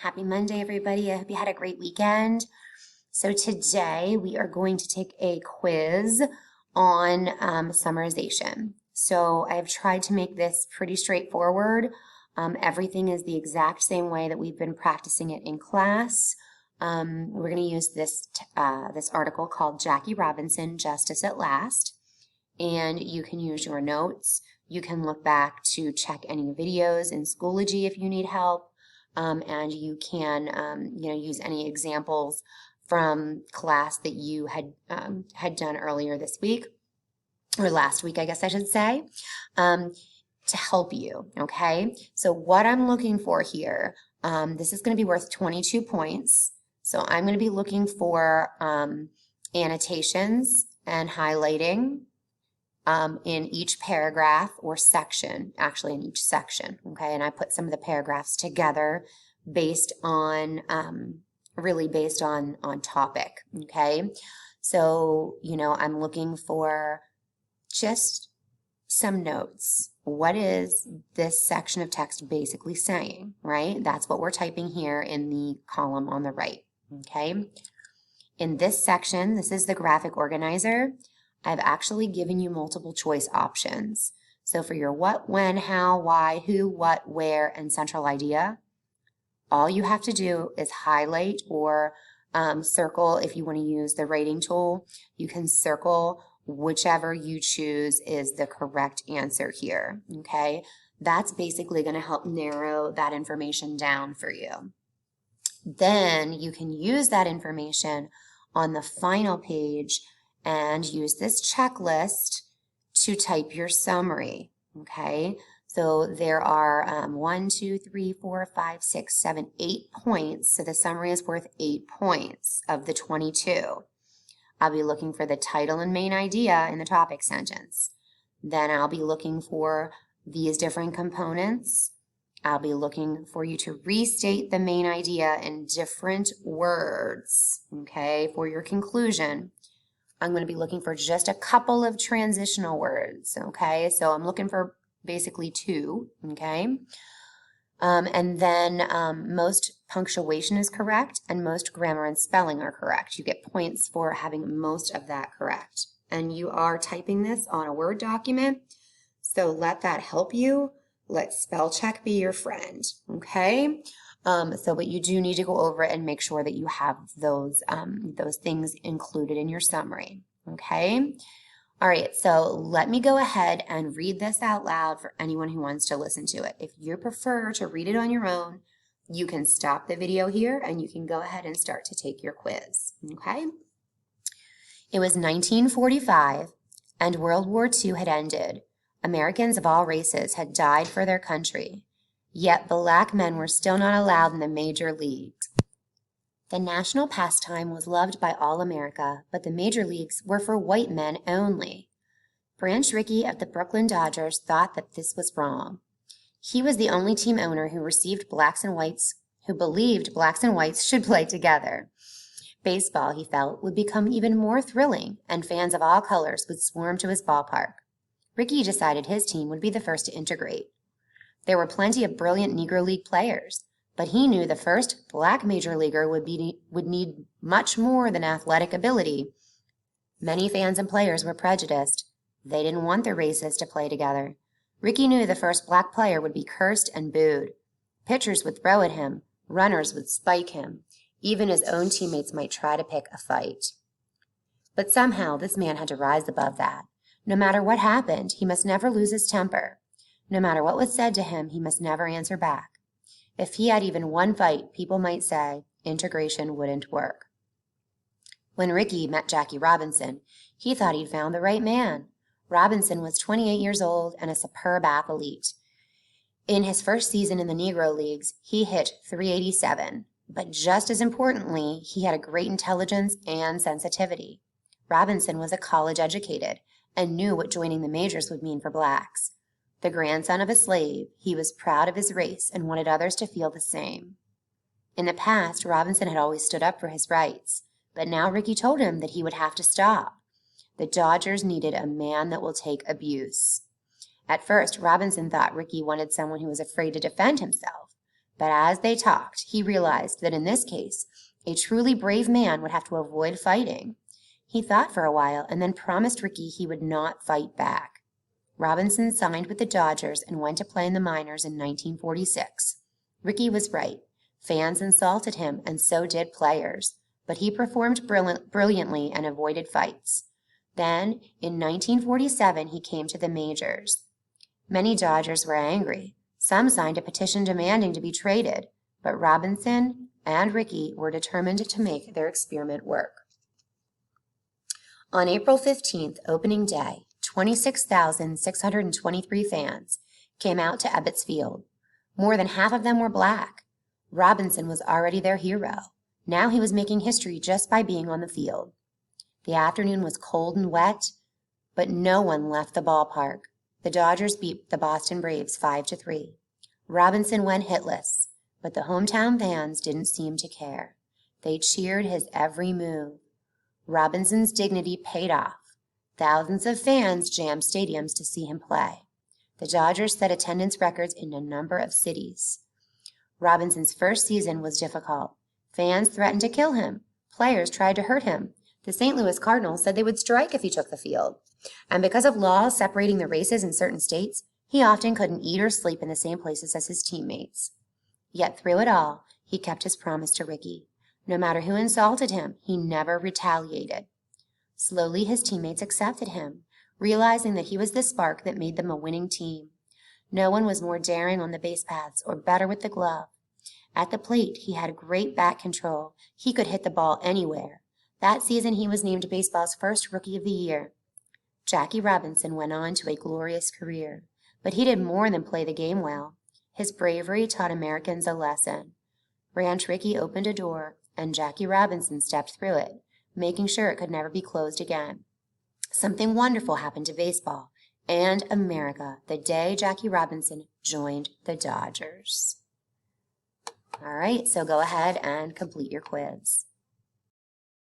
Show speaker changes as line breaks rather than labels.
Happy Monday, everybody. I hope you had a great weekend. So today we are going to take a quiz on summarization. So I've tried to make this pretty straightforward. Everything is the exact same way that we've been practicing it in class. We're going to use this article called Jackie Robinson, Justice at Last. And you can use your notes. You can look back to check any videos in Schoology if you need help. And you can use any examples from class that you had done earlier this week, or last week, I guess I should say, to help you, okay? So what I'm looking for here, this is going to be worth 22 points. So I'm going to be looking for annotations and highlighting in each paragraph or section, actually in each section, okay? And I put some of the paragraphs together based on, really based on topic, okay? So, I'm looking for just some notes. What is this section of text basically saying, right? That's what we're typing here in the column on the right, okay? In this section, this is the graphic organizer. I've actually given you multiple choice options. So for your what, when, how, why, who, what, where, and central idea, all you have to do is highlight or circle. If you want to use the rating tool, you can circle whichever you choose is the correct answer here, okay? That's basically going to help narrow that information down for you. Then you can use that information on the final page and use this checklist to type your summary, okay? So there are 1, 2, 3, 4, 5, 6, 7, 8 points. So the summary is worth 8 points of the 22. I'll be looking for the title and main idea in the topic sentence. Then I'll be looking for these different components. I'll be looking for you to restate the main idea in different words, okay, for your conclusion. I'm going to be looking for just a couple of transitional words, okay? So I'm looking for basically 2, okay? And then most punctuation is correct and most grammar and spelling are correct. You get points for having most of that correct. And you are typing this on a Word document, so let that help you. Let spell check be your friend, okay? But you do need to go over it and make sure that you have those things included in your summary, okay? All right, so let me go ahead and read this out loud for anyone who wants to listen to it. If you prefer to read it on your own, you can stop the video here and you can go ahead and start to take your quiz, okay? It was 1945 and World War II had ended. Americans of all races had died for their country, yet black men were still not allowed in the major leagues. The national pastime was loved by all America, but the major leagues were for white men only. Branch Rickey of the Brooklyn Dodgers thought that this was wrong. He was the only team owner who believed blacks and whites should play together. Baseball, he felt, would become even more thrilling, and fans of all colors would swarm to his ballpark. Rickey decided his team would be the first to integrate. There were plenty of brilliant Negro League players, but he knew the first black major leaguer would need much more than athletic ability. Many fans and players were prejudiced. They didn't want the races to play together. Rickey knew the first black player would be cursed and booed. Pitchers would throw at him. Runners would spike him. Even his own teammates might try to pick a fight. But somehow this man had to rise above that. No matter what happened, he must never lose his temper. No matter what was said to him, he must never answer back. If he had even one fight, people might say integration wouldn't work. When Rickey met Jackie Robinson, he thought he'd found the right man. Robinson was 28 years old and a superb athlete. In his first season in the Negro Leagues, he hit .387, but just as importantly, he had a great intelligence and sensitivity. Robinson was a college educated and knew what joining the majors would mean for blacks. The grandson of a slave, he was proud of his race and wanted others to feel the same. In the past, Robinson had always stood up for his rights, but now Rickey told him that he would have to stop. The Dodgers needed a man that will take abuse. At first, Robinson thought Rickey wanted someone who was afraid to defend himself, But as they talked, he realized that in this case, a truly brave man would have to avoid fighting. He thought for a while and then promised Rickey he would not fight back. Robinson signed with the Dodgers and went to play in the minors in 1946. Rickey was right. Fans insulted him, and so did players, but he performed brilliantly and avoided fights. Then, in 1947, he came to the majors. Many Dodgers were angry. Some signed a petition demanding to be traded, but Robinson and Rickey were determined to make their experiment work. On April 15th, opening day, 26,623 fans came out to Ebbets Field. More than half of them were black. Robinson was already their hero. Now he was making history just by being on the field. The afternoon was cold and wet, but no one left the ballpark. The Dodgers beat the Boston Braves 5-3. Robinson went hitless, but the hometown fans didn't seem to care. They cheered his every move. Robinson's dignity paid off. Thousands of fans jammed stadiums to see him play. The Dodgers set attendance records in a number of cities. Robinson's first season was difficult. Fans threatened to kill him. Players tried to hurt him. The St. Louis Cardinals said they would strike if he took the field. And because of laws separating the races in certain states, he often couldn't eat or sleep in the same places as his teammates. Yet through it all, he kept his promise to Rickey. No matter who insulted him, he never retaliated. Slowly, his teammates accepted him, realizing that he was the spark that made them a winning team. No one was more daring on the base paths or better with the glove. At the plate, he had great bat control. He could hit the ball anywhere. That season, he was named baseball's first Rookie of the Year. Jackie Robinson went on to a glorious career, but he did more than play the game well. His bravery taught Americans a lesson. Ranch Rickey opened a door, and Jackie Robinson stepped through it, making sure it could never be closed again. Something wonderful happened to baseball and America the day Jackie Robinson joined the Dodgers. All right, so go ahead and complete your quiz.